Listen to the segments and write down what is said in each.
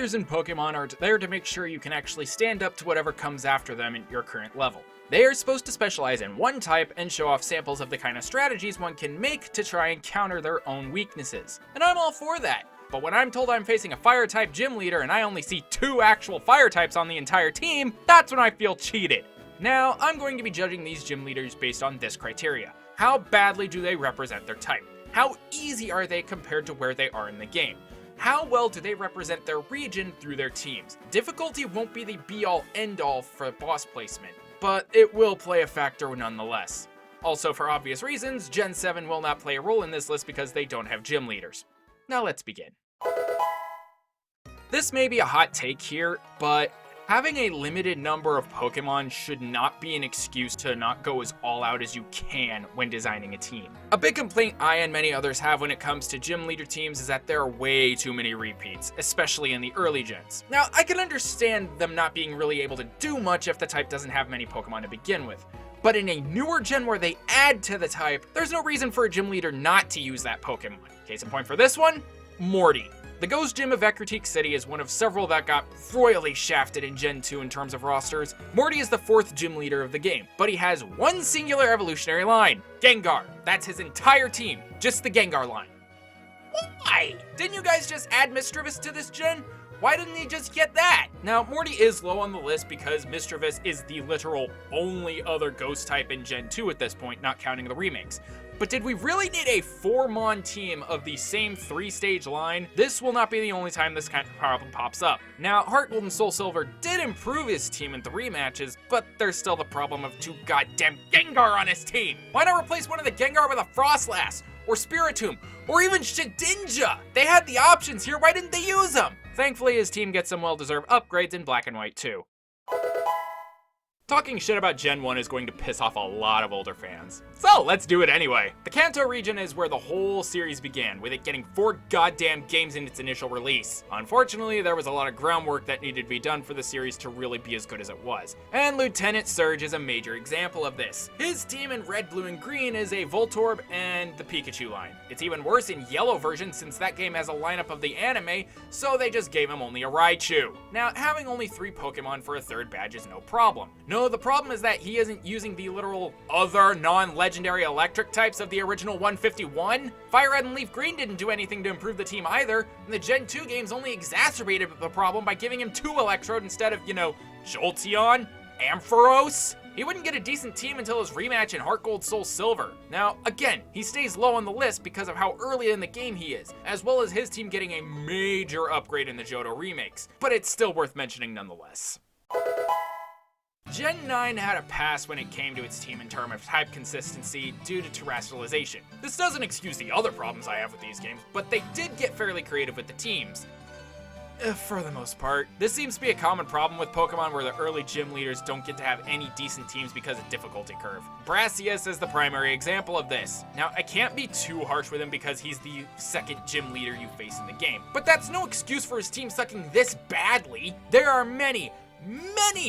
leaders in Pokemon are there to make sure you can actually stand up to whatever comes after them at your current level. They are supposed to specialize in one type and show off samples of the kind of strategies one can make to try and counter their own weaknesses. And I'm all for that. But when I'm told I'm facing a fire-type gym leader and I only see 2 actual fire types on the entire team, that's when I feel cheated. Now, I'm going to be judging these gym leaders based on this criteria. How badly do they represent their type? How easy are they compared to where they are in the game? How well do they represent their region through their teams? Difficulty won't be the be-all end-all for boss placement, but it will play a factor nonetheless. Also, for obvious reasons, Gen 7 will not play a role in this list because they don't have gym leaders. Now let's begin. This may be a hot take here, but having a limited number of Pokemon should not be an excuse to not go as all out as you can when designing a team. A big complaint I and many others have when it comes to gym leader teams is that there are way too many repeats, especially in the early gens. Now, I can understand them not being really able to do much if the type doesn't have many Pokemon to begin with. But in a newer gen where they add to the type, there's no reason for a gym leader not to use that Pokemon. Case in point for this one, Morty. The Ghost Gym of Ecruteak City is one of several that got royally shafted in Gen 2 in terms of rosters. Morty is the 4th gym leader of the game, but he has one singular evolutionary line, Gengar. That's his entire team, just the Gengar line. Why? Didn't you guys just add Misdreavus to this gen? Why didn't he just get that? Now, Morty is low on the list because Misdreavus is the literal only other ghost type in Gen 2 at this point, not counting the remakes. But did we really need a 4-mon team of the same 3-stage line? This will not be the only time this kind of problem pops up. Now, Heart Gold and Soul Silver did improve his team in the rematches, but there's still the problem of 2 goddamn Gengar on his team. Why not replace one of the Gengar with a Frostlass, or Spiritomb, or even Shedinja? They had the options here, why didn't they use them? Thankfully, his team gets some well-deserved upgrades in Black and White too. Talking shit about Gen 1 is going to piss off a lot of older fans. So let's do it anyway. The Kanto region is where the whole series began, with it getting 4 goddamn games in its initial release. Unfortunately, there was a lot of groundwork that needed to be done for the series to really be as good as it was. And Lieutenant Surge is a major example of this. His team in Red, Blue, and Green is a Voltorb and the Pikachu line. It's even worse in Yellow version since that game has a lineup of the anime, so they just gave him only a Raichu. Now, having only 3 Pokemon for a 3rd badge is no problem. No, the problem is that he isn't using the literal other non-legendary electric types of the original 151. Fire Red and Leaf Green didn't do anything to improve the team either, and the Gen 2 games only exacerbated the problem by giving him 2 Electrode instead of, Jolteon, Ampharos. He wouldn't get a decent team until his rematch in Heart Gold Soul Silver. Now, again, he stays low on the list because of how early in the game he is, as well as his team getting a major upgrade in the Johto remakes, but it's still worth mentioning nonetheless. Gen 9 had a pass when it came to its team in terms of type consistency due to terrestrialization. This doesn't excuse the other problems I have with these games, but they did get fairly creative with the teams. For the most part. This seems to be a common problem with Pokemon where the early gym leaders don't get to have any decent teams because of difficulty curve. Brassius is the primary example of this. Now, I can't be too harsh with him because he's the 2nd gym leader you face in the game, but that's no excuse for his team sucking this badly. There are many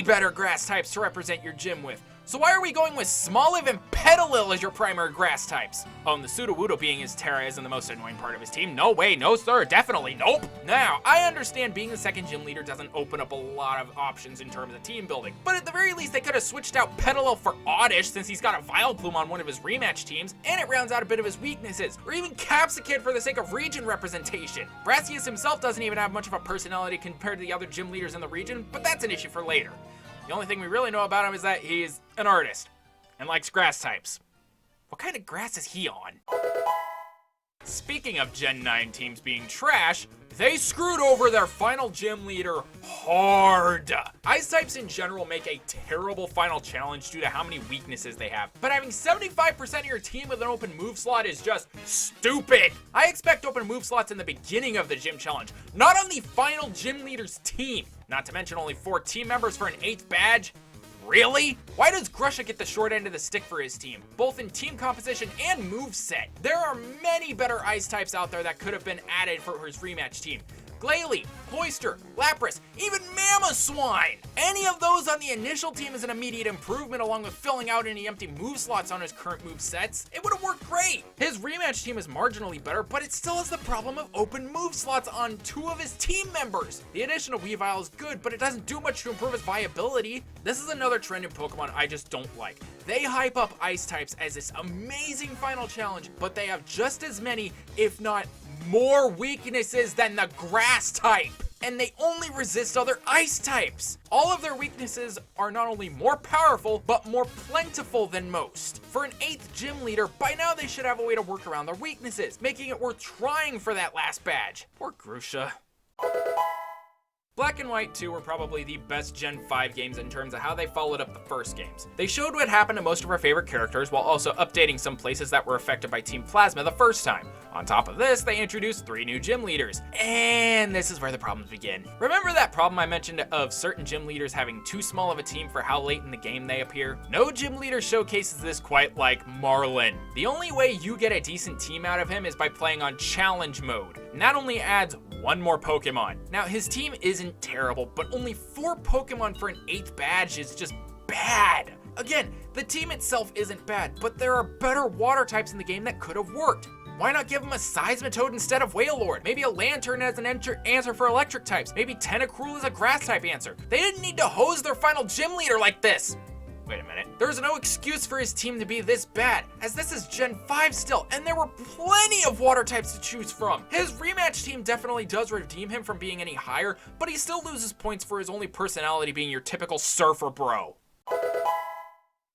better grass types to represent your gym with. So why are we going with Smoliv and Petilil as your primary grass types? Oh, and the Sudowoodo being his Terra isn't the most annoying part of his team. No way, no sir, definitely nope. Now, I understand being the 2nd gym leader doesn't open up a lot of options in terms of team building, but at the very least they could have switched out Petilil for Oddish since he's got a Vileplume on one of his rematch teams, and it rounds out a bit of his weaknesses, or even Capsakid for the sake of region representation. Brassius himself doesn't even have much of a personality compared to the other gym leaders in the region, but that's an issue for later. The only thing we really know about him is that he's an artist and likes grass types. What kind of grass is he on? Speaking of Gen 9 teams being trash, they screwed over their final gym leader hard. Ice types in general make a terrible final challenge due to how many weaknesses they have, but having 75% of your team with an open move slot is just stupid. I expect open move slots in the beginning of the gym challenge, not on the final gym leader's team. Not to mention only 4 team members for an 8th badge. Really? Why does Grusha get the short end of the stick for his team, both in team composition and moveset? There are many better ice types out there that could have been added for his rematch team. Glalie, Cloyster, Lapras, even Mamoswine. Any of those on the initial team is an immediate improvement, along with filling out any empty move slots on his current move sets. It would have worked great. His rematch team is marginally better, but it still has the problem of open move slots on 2 of his team members. The addition of Weavile is good, but it doesn't do much to improve his viability. This is another trend in Pokemon I just don't like. They hype up ice types as this amazing final challenge, but they have just as many, if not more weaknesses than the grass type. And they only resist other ice types. All of their weaknesses are not only more powerful, but more plentiful than most. For an 8th gym leader, by now they should have a way to work around their weaknesses, making it worth trying for that last badge. Poor Grusha. Black and White 2 were probably the best Gen 5 games in terms of how they followed up the first games. They showed what happened to most of our favorite characters while also updating some places that were affected by Team Plasma the first time. On top of this, they introduced 3 new gym leaders. And this is where the problems begin. Remember that problem I mentioned of certain gym leaders having too small of a team for how late in the game they appear? No gym leader showcases this quite like Marlin. The only way you get a decent team out of him is by playing on challenge mode. And that only adds 1 more Pokemon. Now, his team isn't terrible, but only 4 Pokemon for an 8th badge is just bad. Again, the team itself isn't bad, but there are better water types in the game that could have worked. Why not give him a Seismitoad instead of Wailord? Maybe a Lantern as an answer for electric types. Maybe Tentacruel as a grass type answer. They didn't need to hose their final gym leader like this. Wait a minute. There's no excuse for his team to be this bad, as this is Gen 5 still, and there were plenty of water types to choose from. His rematch team definitely does redeem him from being any higher, but he still loses points for his only personality being your typical surfer bro.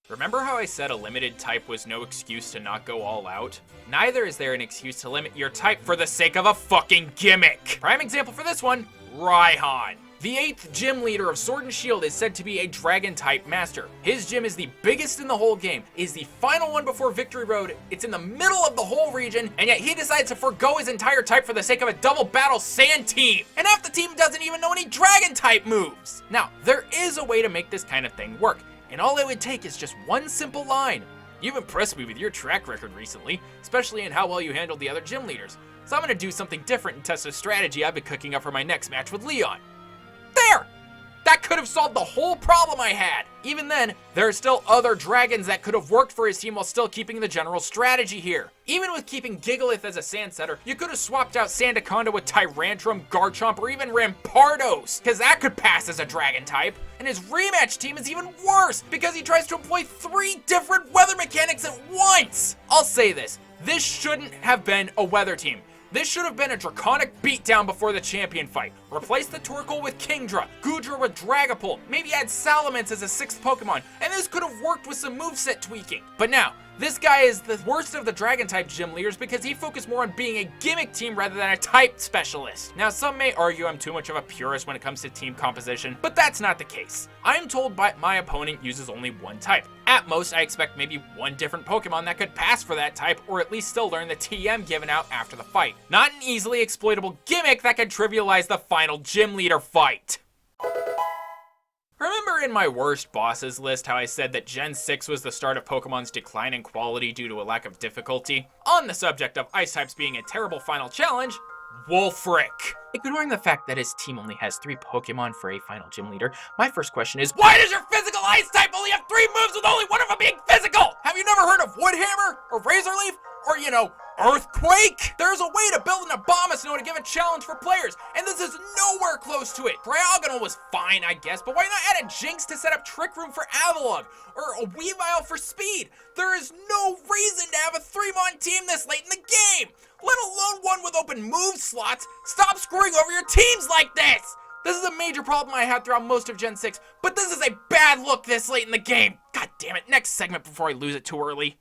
Remember how I said a limited type was no excuse to not go all out? Neither is there an excuse to limit your type for the sake of a fucking gimmick. Prime example for this one, Raihan. The 8th gym leader of Sword and Shield is said to be a Dragon-type master. His gym is the biggest in the whole game, is the final one before Victory Road, it's in the middle of the whole region, and yet he decides to forego his entire type for the sake of a double battle Sand team. And half the team doesn't even know any Dragon-type moves. Now, there is a way to make this kind of thing work, and all it would take is just one simple line. You've impressed me with your track record recently, especially in how well you handled the other gym leaders. So I'm gonna do something different and test a strategy I've been cooking up for my next match with Leon. There! That could have solved the whole problem I had. Even then, there are still other dragons that could have worked for his team while still keeping the general strategy here. Even with keeping Gigalith as a sand setter, you could have swapped out Sandaconda with Tyrantrum, Garchomp, or even Rampardos, because that could pass as a dragon type. And his rematch team is even worse, because he tries to employ 3 different weather mechanics at once. I'll say this shouldn't have been a weather team. This should have been a draconic beatdown before the champion fight. Replace the Torkoal with Kingdra, Goodra with Dragapult, maybe add Salamence as a 6th Pokemon, and this could have worked with some moveset tweaking. But now, this guy is the worst of the Dragon-type gym leaders because he focused more on being a gimmick team rather than a type specialist. Now, some may argue I'm too much of a purist when it comes to team composition, but that's not the case. I'm told my opponent uses only 1 type. At most, I expect maybe 1 different Pokemon that could pass for that type, or at least still learn the TM given out after the fight. Not an easily exploitable gimmick that could trivialize the final gym leader fight. Remember in my worst bosses list how I said that Gen 6 was the start of Pokemon's decline in quality due to a lack of difficulty? On the subject of ice types being a terrible final challenge, Wulfric. Ignoring the fact that his team only has 3 Pokemon for a final gym leader, my first question is, why does your physical ice type only have 3 moves with only one of them being physical? Have you never heard of Woodhammer or Razor Leaf or, Earthquake? There's a way to build an Abomasnow to give a challenge for players, and this is nowhere close to it. Diagonal was fine, I guess, but why not add a Jinx to set up Trick Room for Avalugg, or a Weavile for speed? There is no reason to have a 3-mon team this late in the game, let alone one with open move slots. Stop screwing over your teams like this! This is a major problem I had throughout most of Gen 6, but this is a bad look this late in the game. God damn it, next segment before I lose it too early.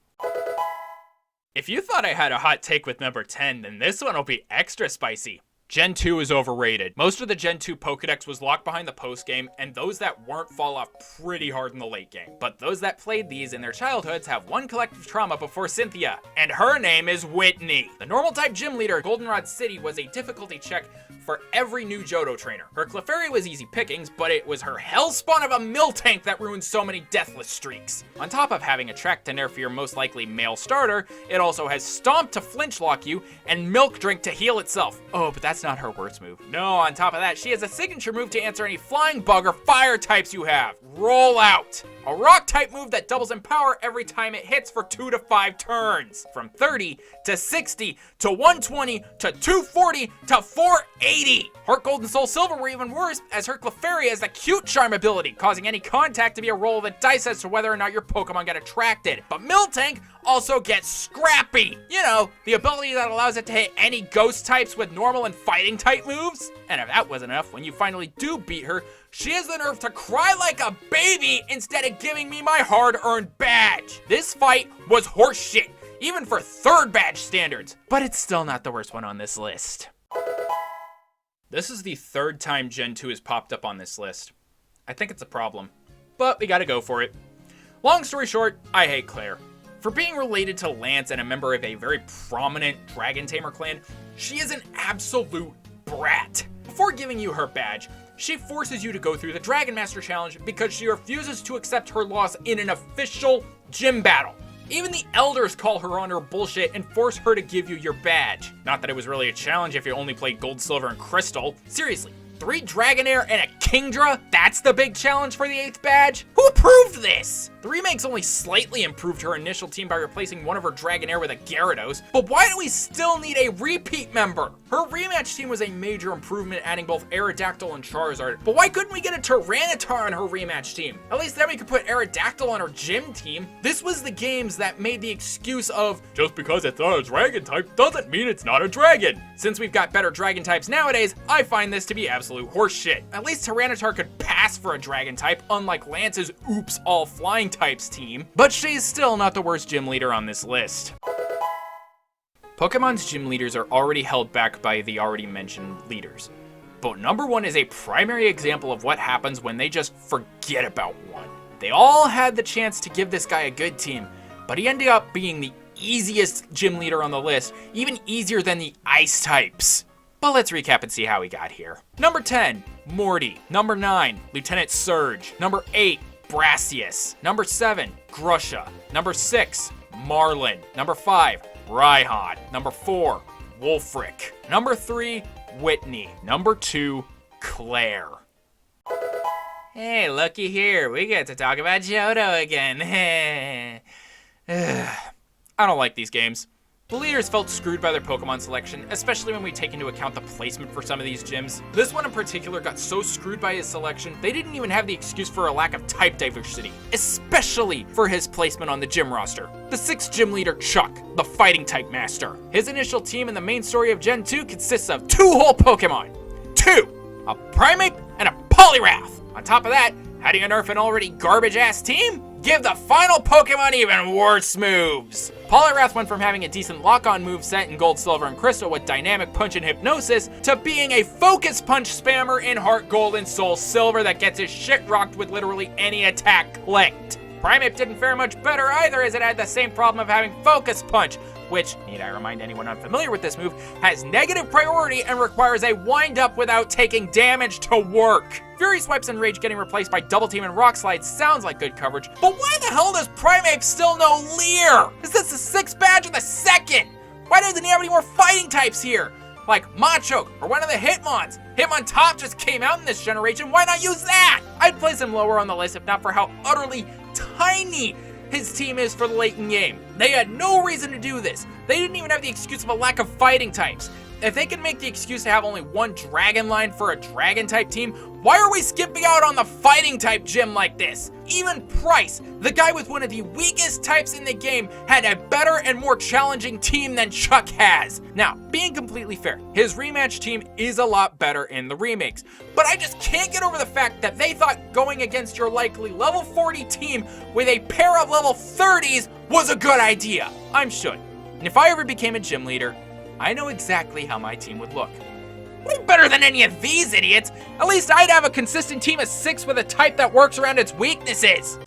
If you thought I had a hot take with number 10, then this one will be extra spicy. Gen 2 is overrated. Most of the Gen 2 Pokedex was locked behind the post-game, and those that weren't fall off pretty hard in the late game. But those that played these in their childhoods have one collective trauma before Cynthia, and her name is Whitney. The normal-type gym leader, Goldenrod City, was a difficulty check for every new Johto trainer. Her Clefairy was easy pickings, but it was her Hellspawn of a Miltank that ruined so many deathless streaks. On top of having a track to nerf your most likely male starter, it also has Stomp to flinch lock you, and Milk Drink to heal itself. Oh, but that's that's not her worst move. No, on top of that, she has a signature move to answer any flying, bug, or fire types you have. Roll Out. A rock type move that doubles in power every time it hits for 2 to 5 turns. From 30 to 60 to 120 to 240 to 480. Heart Gold and Soul Silver were even worse, as her Clefairy has the Cute Charm ability, causing any contact to be a roll of the dice as to whether or not your Pokemon get attracted. But Miltank also gets Scrappy. You know, the ability that allows it to hit any ghost types with normal and fighting type moves. And if that wasn't enough, when you finally do beat her, she has the nerve to cry like a baby instead of giving me my hard-earned badge. This fight was horseshit, even for 3rd badge standards. But it's still not the worst one on this list. This is the 3rd time Gen 2 has popped up on this list. I think it's a problem, but we gotta go for it. Long story short, I hate Claire. For being related to Lance and a member of a very prominent Dragon Tamer clan, she is an absolute brat. Before giving you her badge, she forces you to go through the Dragon Master Challenge because she refuses to accept her loss in an official gym battle. Even the elders call her on her bullshit and force her to give you your badge. Not that it was really a challenge if you only played Gold, Silver, and Crystal. Seriously, 3 Dragonair and a Kingdra? That's the big challenge for the 8th badge? Who approved this? The remakes only slightly improved her initial team by replacing one of her Dragonair with a Gyarados, but why do we still need a repeat member? Her rematch team was a major improvement, adding both Aerodactyl and Charizard, but why couldn't we get a Tyranitar on her rematch team? At least then we could put Aerodactyl on her gym team. This was the games that made the excuse of, just because it's not a dragon type doesn't mean it's not a dragon. Since we've got better dragon types nowadays, I find this to be absolute horseshit. At least Tyranitar could pass for a dragon type, unlike Lance's oops all flying types team, but she's still not the worst gym leader on this list. Pokemon's gym leaders are already held back by the already mentioned leaders, but number 1 is a primary example of what happens when they just forget about one. They all had the chance to give this guy a good team, but he ended up being the easiest gym leader on the list, even easier than the ice types. But let's recap and see how he got here. Number 10, Morty. Number 9, Lieutenant Surge. Number 8, Brassius. Number 7, Grusha. Number 6, Marlin. Number 5, Rhyhorn. Number 4, Wolfric. Number 3, Whitney. Number 2, Claire. Hey, looky here. We get to talk about Johto again. I don't like these games. The leaders felt screwed by their Pokemon selection, especially when we take into account the placement for some of these gyms. This one in particular got so screwed by his selection, they didn't even have the excuse for a lack of type diversity, especially for his placement on the gym roster. The 6th gym leader, Chuck, the fighting type master. His initial team in the main story of Gen 2 consists of 2 whole Pokemon. 2, a Primeape and a Poliwrath. On top of that, how do you nerf an already garbage-ass team? Give the final Pokemon even worse moves. Poliwrath went from having a decent lock-on moveset in Gold, Silver, and Crystal with Dynamic Punch and Hypnosis to being a Focus Punch spammer in Heart Gold and Soul Silver that gets his shit rocked with literally any attack clicked. Primeape didn't fare much better either, as it had the same problem of having Focus Punch, which, need I remind anyone unfamiliar with this move, has negative priority and requires a wind-up without taking damage to work. Fury Swipes and Rage getting replaced by Double Team and Rock Slide sounds like good coverage, but why the hell does Primeape still know Leer? Is this the 6th badge or the 2nd? Why doesn't he have any more fighting types here? Like Machoke or one of the Hitmons. Hitmontop just came out in this generation, why not use that? I'd place him lower on the list if not for how utterly tiny his team is for the late in game. They had no reason to do this. They didn't even have the excuse of a lack of fighting types. If they can make the excuse to have only 1 dragon line for a dragon type team, why are we skipping out on the fighting type gym like this? Even Price, the guy with one of the weakest types in the game, had a better and more challenging team than Chuck has. Now, being completely fair, his rematch team is a lot better in the remakes, but I just can't get over the fact that they thought going against your likely level 40 team with a pair of level 30s was a good idea. I'm should. And if I ever became a gym leader, I know exactly how my team would look. Way better than any of these idiots. At least I'd have a consistent team of 6 with a type that works around its weaknesses.